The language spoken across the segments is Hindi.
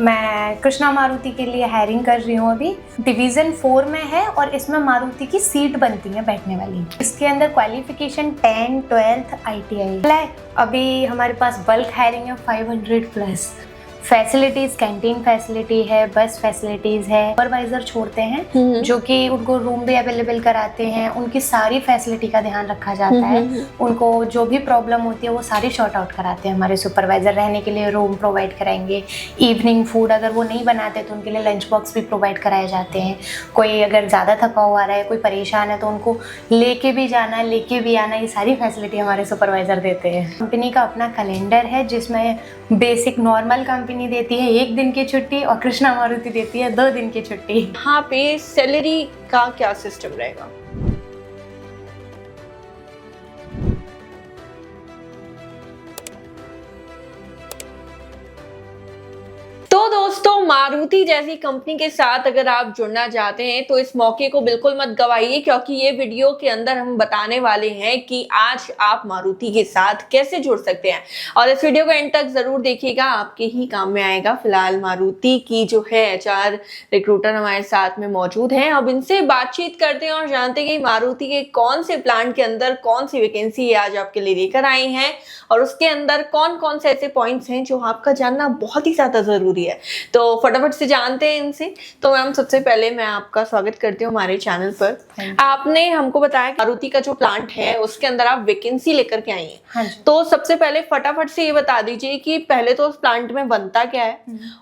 मैं कृष्णा मारुति के लिए हायरिंग कर रही हूँ अभी। डिवीज़न 4 में है और इसमें मारुति की सीट बनती है बैठने वाली। इसके अंदर क्वालिफिकेशन 10, 12th ITI है। अभी हमारे पास बल्क हायरिंग है 500 प्लस। फैसिलिटीज कैंटीन फैसिलिटी है, बस फैसिलिटीज है, सुपरवाइजर छोड़ते हैं जो कि उनको रूम भी अवेलेबल कराते हैं। उनकी सारी फैसिलिटी का ध्यान रखा जाता है। उनको जो भी प्रॉब्लम होती है वो सारी शॉर्ट आउट कराते हैं हमारे सुपरवाइजर। रहने के लिए रूम प्रोवाइड कराएंगे। इवनिंग फूड अगर वो नहीं बनाते तो उनके लिए लंच बॉक्स भी प्रोवाइड कराए जाते हैं। कोई अगर ज़्यादा थका हुआ रहा है, कोई परेशान है तो उनको लेके भी जाना, लेके भी आना, ये सारी फैसिलिटी हमारे सुपरवाइजर देते हैं। कंपनी का अपना कैलेंडर है जिसमें बेसिक नॉर्मल कंपनी देती है 1 दिन की छुट्टी और कृष्णा मारुति देती है 2 दिन की छुट्टी। यहाँ पे सैलरी का क्या सिस्टम रहेगा? तो दोस्तों, मारुति जैसी कंपनी के साथ अगर आप जुड़ना चाहते हैं तो इस मौके को बिल्कुल मत गवाइए, क्योंकि ये वीडियो के अंदर हम बताने वाले हैं कि आज आप मारुति के साथ कैसे जुड़ सकते हैं। और इस वीडियो को एंड तक जरूर देखिएगा, आपके ही काम में आएगा। फिलहाल मारुति की जो है HR रिक्रूटर हमारे साथ में मौजूद हैं। अब इनसे बातचीत करते हैं और जानते हैं कि मारुति के कौन से प्लांट के अंदर कौन सी वैकेंसी आज आपके लिए लेकर आए हैं और उसके अंदर कौन कौन से ऐसे पॉइंट्स हैं जो आपका जानना बहुत ही ज्यादा जरूरी है। तो फटाफट से जानते हैं इनसे। तो मैम, सबसे पहले मैं आपका स्वागत करती हूँ हमारे चैनल पर। आपने हमको बताया मारुति का जो प्लांट है उसके अंदर आप वैकेंसी लेकर के आई हैं। हाँ, तो सबसे पहले फटाफट से ये बता दीजिए कि पहले तो उस प्लांट में बनता क्या है,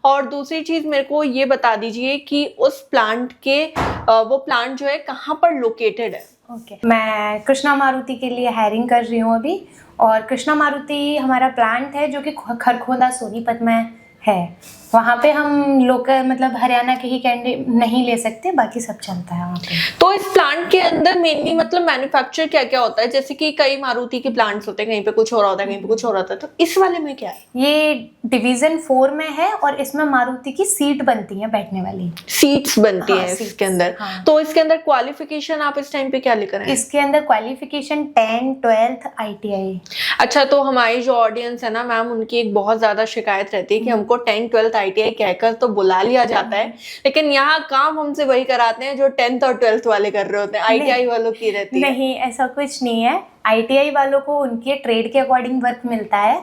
और दूसरी चीज मेरे को ये बता दीजिए कि उस प्लांट के वो प्लांट जो है कहाँ पर लोकेटेड है। ओके, मैं कृष्णा मारुति के लिए हायरिंग कर रही हूँ अभी। और कृष्णा मारुति हमारा प्लांट है जो कि खरखोदा सोनीपत में है। वहाँ पे हम लोकल मतलब हरियाणा के ही कैंडिडेट नहीं ले सकते, बाकी सब चलता है वहाँ पे। तो इस प्लांट के अंदर मेनली मतलब मैन्युफैक्चर क्या क्या होता है? जैसे कि कई मारुति के प्लांट्स होते हैं, कहीं पे कुछ हो रहा होता है, कहीं पे कुछ हो रहा होता है, तो इस वाले में क्या है? ये डिवीजन 4 में है और इसमें मारुति की सीट बनती है बैठने वाली। सीट्स बनती हाँ, हैं सीट्स, इसके अंदर। हाँ। तो इसके अंदर क्वालिफिकेशन आप इस टाइम पे क्या लेकर आए? इसके अंदर क्वालिफिकेशन 10, 12th ITI। अच्छा, तो हमारी जो ऑडियंस है ना मैम, उनकी एक बहुत ज्यादा शिकायत रहती है कि हमको 10, 12th ITI कहकर तो बुला लिया जाता है, लेकिन यहाँ काम हमसे वही कराते हैं जो 10th और 12th वाले कर रहे होते हैं। ITI वालों की रहती है। नहीं, ऐसा कुछ नहीं है। ITI वालों को उनके ट्रेड के अकॉर्डिंग वर्क मिलता है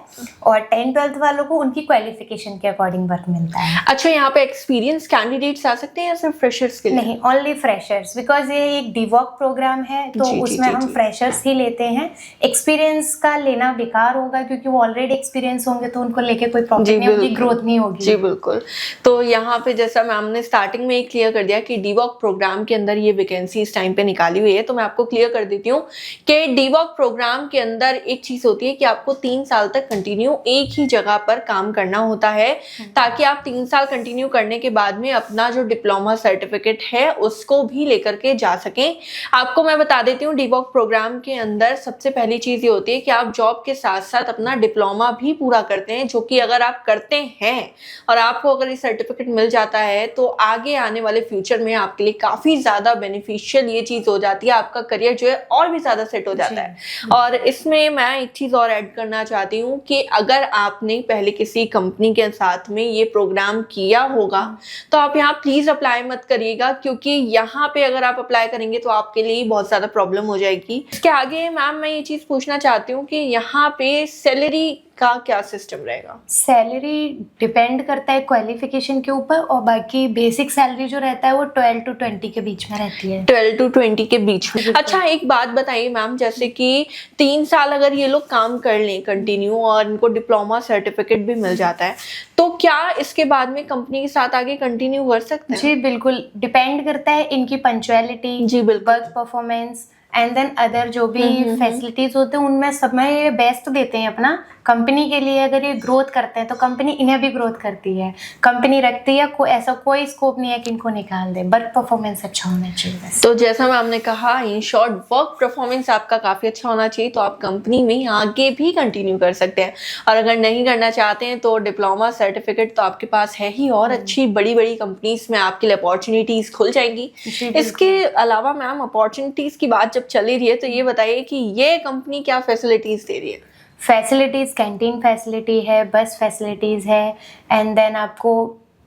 और 10, 12th वालों को उनकी क्वालिफिकेशन के अकॉर्डिंग वर्क मिलता है। अच्छा, यहाँ पे एक्सपीरियंस कैंडिडेट्स आ सकते हैं या सिर्फ फ्रेशर्स के लिए? नहीं, ओनली फ्रेशर्स, बिकॉज ये एक डीवॉक प्रोग्राम है तो उसमें हम फ्रेशर्स ही लेते हैं। एक्सपीरियंस का लेना बेकार होगा क्योंकि वो ऑलरेडी एक्सपीरियंस होंगे तो उनको लेके कोई प्रॉब्लम नहीं होगी, ग्रोथ नहीं होगी। जी बिल्कुल। तो यहाँ पे जैसा मैम ने स्टार्टिंग में ही क्लियर कर दिया कि डीवॉक प्रोग्राम के अंदर ये वैकेंसी इस टाइम पे निकाली हुई है, तो मैं आपको क्लियर कर देती हूँ कि डीवॉक प्रोग्राम के अंदर एक चीज होती है कि आपको 3 साल तक कंटिन्यू एक ही जगह पर काम करना होता है, ताकि आप 3 साल कंटिन्यू करने के बाद में अपना जो डिप्लोमा सर्टिफिकेट है उसको भी लेकर के जा सकें। आपको मैं बता देती हूँ, डीवॉक प्रोग्राम के अंदर सबसे पहली चीज ये होती है कि आप जॉब के साथ साथ अपना डिप्लोमा भी पूरा करते हैं, जो कि अगर आप करते हैं और आपको अगर ये सर्टिफिकेट मिल जाता है तो आगे आने वाले फ्यूचर में आपके लिए काफी ज्यादा बेनिफिशियल ये चीज हो जाती है। आपका करियर जो है और भी ज्यादा सेट हो जाता है। और इसमें मैं एक चीज और ऐड करना चाहती हूँ कि अगर आपने पहले किसी कंपनी के साथ में ये प्रोग्राम किया होगा तो आप यहाँ प्लीज अप्लाई मत करिएगा, क्योंकि यहाँ पे अगर आप अप्लाई करेंगे तो आपके लिए बहुत ज्यादा प्रॉब्लम हो जाएगी। इसके आगे मैम मैं ये चीज पूछना चाहती हूँ कि यहाँ पे सैलरी का क्या सिस्टम रहेगा? सैलरी डिपेंड करता है क्वालिफिकेशन के ऊपर और बाकी बेसिक सैलरी जो रहता है वो 12 to 20 के बीच में रहती है। 12 to 20 के बीच में। अच्छा, एक बात बताइए मैम, जैसे कि 3 साल अगर ये लोग काम कर लें कंटिन्यू और इनको डिप्लोमा सर्टिफिकेट भी मिल जाता है, तो क्या इसके बाद में कंपनी के साथ आगे कंटिन्यू कर सकते हैं? जी बिल्कुल, डिपेंड करता है इनकी पंक्चुअलिटी, जी बिल्कुल, work performance and then other जो भी फैसिलिटीज होते हैं उनमें सब में ये बेस्ट देते हैं अपना। कंपनी के लिए अगर ये ग्रोथ करते हैं तो कंपनी इन्हें भी ग्रोथ करती है, कंपनी रखती है। ऐसा कोई स्कोप नहीं है कि इनको निकाल दे, वर्क परफॉर्मेंस अच्छा होना चाहिए। तो जैसा मैम ने कहा, इन शॉर्ट वर्क परफॉर्मेंस आपका काफी अच्छा होना चाहिए, तो आप कंपनी में आगे भी कंटिन्यू कर सकते हैं। और अगर नहीं करना चाहते हैं तो डिप्लोमा सर्टिफिकेट तो आपके पास है ही, और अच्छी बड़ी बड़ी कंपनीज में आपके लिए अपॉर्चुनिटीज खुल जाएंगी। इसके अलावा मैम, अपॉर्चुनिटीज की बात जब चली रही है तो ये बताइए कि ये कंपनी क्या फैसिलिटीज दे रही है? फैसिलिटीज कैंटीन फैसिलिटी है, बस फैसिलिटीज है एंड देन आपको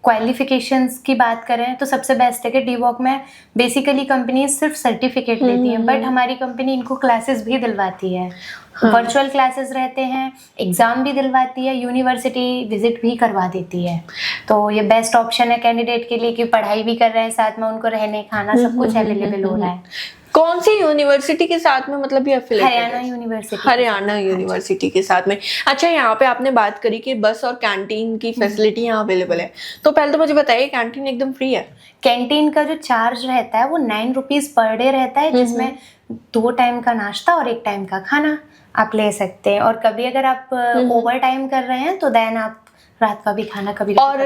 क्वालिफिकेशंस की बात करें तो सबसे बेस्ट है कि डीवॉक में बेसिकली कंपनी सिर्फ सर्टिफिकेट देती है, बट हमारी कंपनी इनको क्लासेस भी दिलवाती है। हाँ। वर्चुअल क्लासेस रहते हैं, एग्जाम भी दिलवाती है, यूनिवर्सिटी विजिट भी करवा देती है। तो ये बेस्ट ऑप्शन है कैंडिडेट के लिए कि पढ़ाई भी कर रहे हैं, साथ में उनको रहने खाना सब कुछ अवेलेबल हो रहा है। कौन सी यूनिवर्सिटी के साथ में मतलब ये affiliated है? हरियाणा यूनिवर्सिटी। हरियाणा यूनिवर्सिटी के साथ में। अच्छा, यहाँ पे आपने बात करी कि बस और कैंटीन की फैसिलिटी यहाँ अवेलेबल है, तो पहले तो मुझे बताइए कैंटीन एकदम फ्री है? कैंटीन का जो चार्ज रहता है वो 9 रुपीज पर डे रहता है, जिसमें 2 टाइम का नाश्ता और 1 टाइम का खाना आप ले सकते हैं। और कभी अगर आप ओवर टाइम कर रहे हैं तो देन आप रात का भी खाना कभी और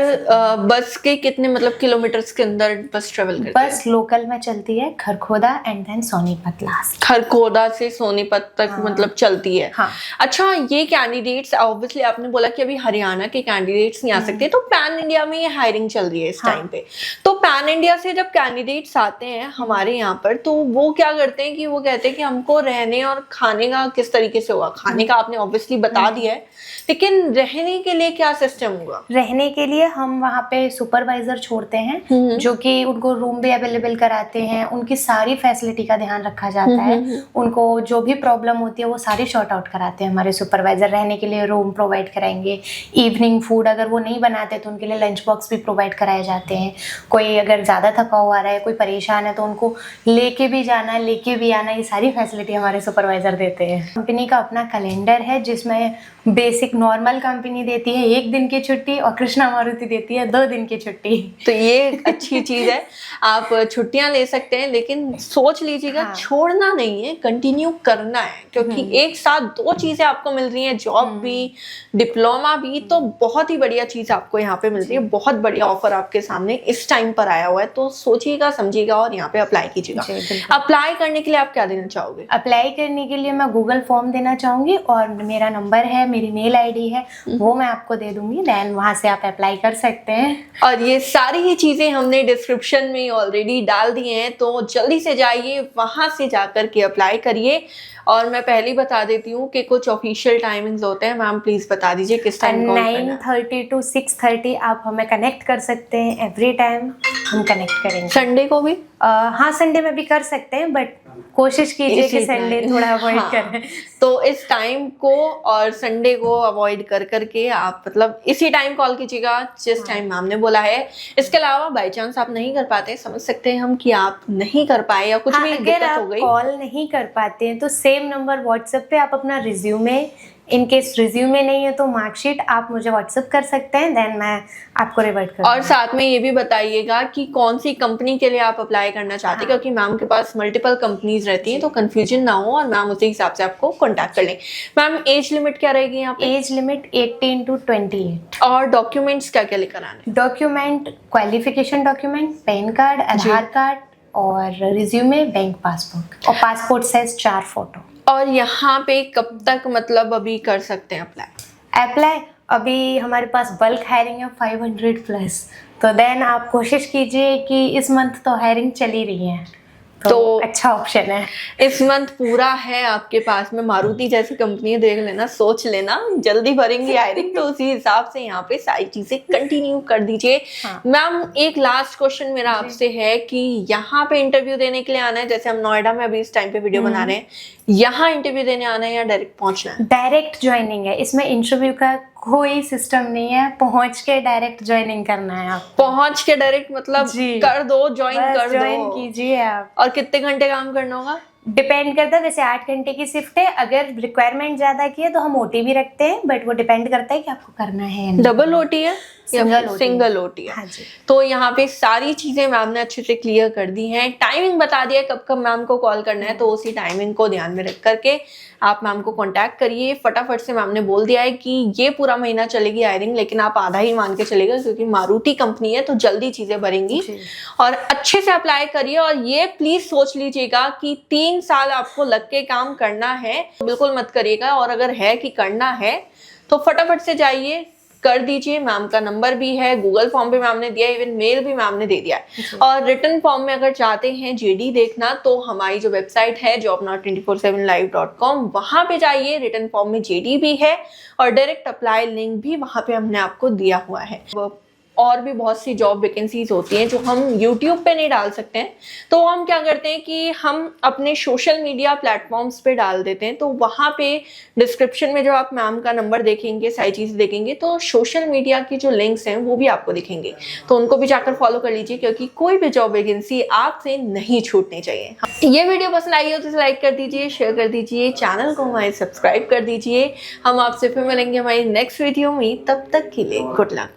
बस के कितने मतलब किलोमीटर्स के अंदर बस ट्रेवल करती है? बस लोकल में चलती है Kharkhoda and then Sonipat last. Kharkhoda से सोनीपत तक हाँ। मतलब चलती है। हाँ। अच्छा, ये कैंडिडेट्स ऑब्वियसली आपने बोला कि अभी हरियाणा के कैंडिडेट्स नहीं आ सकते, तो पैन इंडिया में ये हायरिंग चल रही है इस टाइम पे। तो पैन इंडिया से जब कैंडिडेट्स आते हैं हमारे यहाँ पर, तो वो क्या करते हैं कि वो कहते हैं कि हमको रहने और खाने का किस तरीके से होगा? खाने का आपने ऑब्वियसली बता दिया है, लेकिन रहने के लिए क्या सिस्टम होगा? रहने के लिए हम वहाँ पे सुपरवाइजर छोड़ते हैं जो कि उनको रूम भी अवेलेबल कराते हैं, उनकी सारी फैसिलिटी का ध्यान रखा जाता है, उनको जो भी प्रॉब्लम होती है वो सारी शॉर्ट आउट कराते हैं हमारे सुपरवाइजर। रहने के लिए रूम प्रोवाइड कराएंगे, इवनिंग फूड अगर वो नहीं बनाते तो उनके लिए लंच बॉक्स भी प्रोवाइड कराए जाते हैं। कोई अगर ज़्यादा थका हुआ रहा है, कोई परेशान है, तो उनको लेके भी जाना लेके भी आना, ये सारी फैसिलिटी हमारे सुपरवाइजर देते हैं। कंपनी का अपना कैलेंडर है जिसमें बेसिक नॉर्मल कंपनी देती है 1 दिन की छुट्टी और कृष्णा मारुति देती है 2 दिन की छुट्टी। तो ये अच्छी चीज है, आप छुट्टियां ले सकते हैं, लेकिन सोच लीजिएगा हाँ। छोड़ना नहीं है, कंटिन्यू करना है, क्योंकि एक साथ 2 चीजें आपको मिल रही हैं, जॉब भी डिप्लोमा भी, तो बहुत ही बढ़िया चीज आपको यहाँ पे मिल रही है। बहुत बढ़िया ऑफर आपके सामने इस टाइम पर आया हुआ है, तो सोचिएगा समझिएगा और यहाँ पे अप्लाई कीजिएगा। अप्लाई करने के लिए आप क्या देना चाहोगे? अप्लाई करने के लिए मैं गूगल फॉर्म देना चाहूंगी और मेरा नंबर है, मेरी मेल आईडी है, वो मैं आपको दे दूंगी, देन वहां से आप अप्लाई कर सकते हैं। और ये सारी ही चीजें हमने डिस्क्रिप्शन में ऑलरेडी डाल दी हैं, तो जल्दी से जाइए वहां से जाकर के अप्लाई करिए। और मैं पहले ही बता देती हूँ कि कुछ ऑफिशियल टाइमिंग्स होते हैं, मैम प्लीज बता दीजिए किस टाइम? 9:30 to 6:30 आप हमें कनेक्ट कर सकते हैं, एवरी टाइम हम कनेक्ट करेंगे। संडे को भी? हाँ, संडे में भी कर सकते हैं, बट कोशिश कीजिए कि संडे थोड़ा अवॉइड करें। तो इस टाइम को और संडे को अवॉइड कर करके आप मतलब इसी टाइम कॉल कीजिएगा जिस टाइम मैम ने बोला है। इसके अलावा बाय चांस आप नहीं कर पाते, समझ सकते हैं हम कि आप नहीं कर पाए या कुछ भी दिक्कत हो गई, कॉल नहीं कर पाते हैं तो सेम नंबर व्हाट्सएप पे आप अपना रिज्यूमे, इन केस रिज्यूमे नहीं है तो मार्कशीट आप मुझे व्हाट्सएप कर सकते हैं, देन मैं आपको रिवर्ट कर। और साथ में ये भी बताइएगा कि कौन सी कंपनी के लिए आप अप्लाई करना चाहते हैं, क्योंकि मैम के पास मल्टीपल कंपनीज रहती हैं, तो कंफ्यूजन ना हो और मैम उसी हिसाब से आपको कांटेक्ट कर लें। मैम एज लिमिट क्या रहेगी यहाँ पे? Age limit 18 to 28। और डॉक्यूमेंट्स क्या क्या लेकर आने? Document, qualification document, PAN card, Aadhaar card और रिज्यूमे, बैंक पासबुक और पासपोर्ट साइज 4 फोटो। और यहाँ पे कब तक मतलब अभी कर सकते हैं अप्लाई? अभी हमारे पास बल्क हायरिंग है 500+, तो देन आप कोशिश कीजिए कि इस मंथ तो हायरिंग चली रही है, तो अच्छा ऑप्शन है। इस मंथ पूरा है आपके पास में, मारुति जैसी कंपनी देख लेना, सोच लेना, जल्दी भरेंगी हायरिंग, तो उसी हिसाब से यहाँ पे सारी चीजें कंटिन्यू कर दीजिए। मैम एक लास्ट क्वेश्चन मेरा आपसे है कि यहाँ पे इंटरव्यू देने के लिए आना है, जैसे हम नोएडा में अभी इस टाइम पे वीडियो बना रहे हैं, यहाँ इंटरव्यू देने आना है या डायरेक्ट पहुंचना है? डायरेक्ट ज्वाइनिंग है, इसमें इंटरव्यू का कोई सिस्टम नहीं है, पहुंच के डायरेक्ट ज्वाइनिंग करना है। आप पहुंच के डायरेक्ट मतलब कर दो, ज्वाइन कीजिए आप। और कितने घंटे काम करना होगा? डिपेंड करता है, वैसे 8 घंटे की शिफ्ट है, अगर रिक्वायरमेंट ज्यादा की है तो हम ओटी भी रखते हैं, बट वो डिपेंड करता है कि आपको करना है। डबल ओटी है? सिंगल ओटी है? हाँ जी। तो यहाँ पे सारी चीजें मैम ने अच्छे से क्लियर कर दी हैं, टाइमिंग बता दिया कब कब मैम को कॉल करना है, तो उसी टाइमिंग को ध्यान में रख करके आप मैम को कांटेक्ट करिए। फटाफट से मैम ने बोल दिया है कि ये पूरा महीना चलेगी हायरिंग, लेकिन आप आधा ही मान के चलेगा क्योंकि मारुति कंपनी है, तो जल्दी चीजें भरेंगी और अच्छे से अप्लाई करिए। और ये प्लीज सोच लीजिएगा कि 3 साल आपको लग के काम करना है, बिल्कुल मत करिएगा, और अगर है कि करना है तो फटाफट से जाइए कर दीजिए। मैम का नंबर भी है, गूगल फॉर्म भी मैम ने दिया है, इवन मेल भी मैम ने दे दिया है। और रिटन फॉर्म में अगर चाहते हैं जेडी देखना, तो हमारी जो वेबसाइट है jobnot247live.com, वहां पे जाइए, रिटन फॉर्म में जेडी भी है और डायरेक्ट अप्लाई लिंक भी वहां पे हमने आपको दिया हुआ है। और भी बहुत सी जॉब वैकेंसीज होती हैं जो हम यूट्यूब पे नहीं डाल सकते हैं, तो हम क्या करते हैं कि हम अपने सोशल मीडिया प्लेटफॉर्म्स पे डाल देते हैं। तो वहाँ पे डिस्क्रिप्शन में जो आप मैम का नंबर देखेंगे, सारी चीज़ देखेंगे, तो सोशल मीडिया की जो लिंक्स हैं वो भी आपको दिखेंगे, तो उनको भी जाकर फॉलो कर लीजिए, क्योंकि कोई भी जॉब वैकेंसी आपसे नहीं छूटनी चाहिए। ये वीडियो पसंद आई हो तो लाइक कर दीजिए, शेयर कर दीजिए, चैनल को हमारे सब्सक्राइब कर दीजिए। हम आपसे फिर मिलेंगे हमारी नेक्स्ट वीडियो में, तब तक के लिए गुड लक।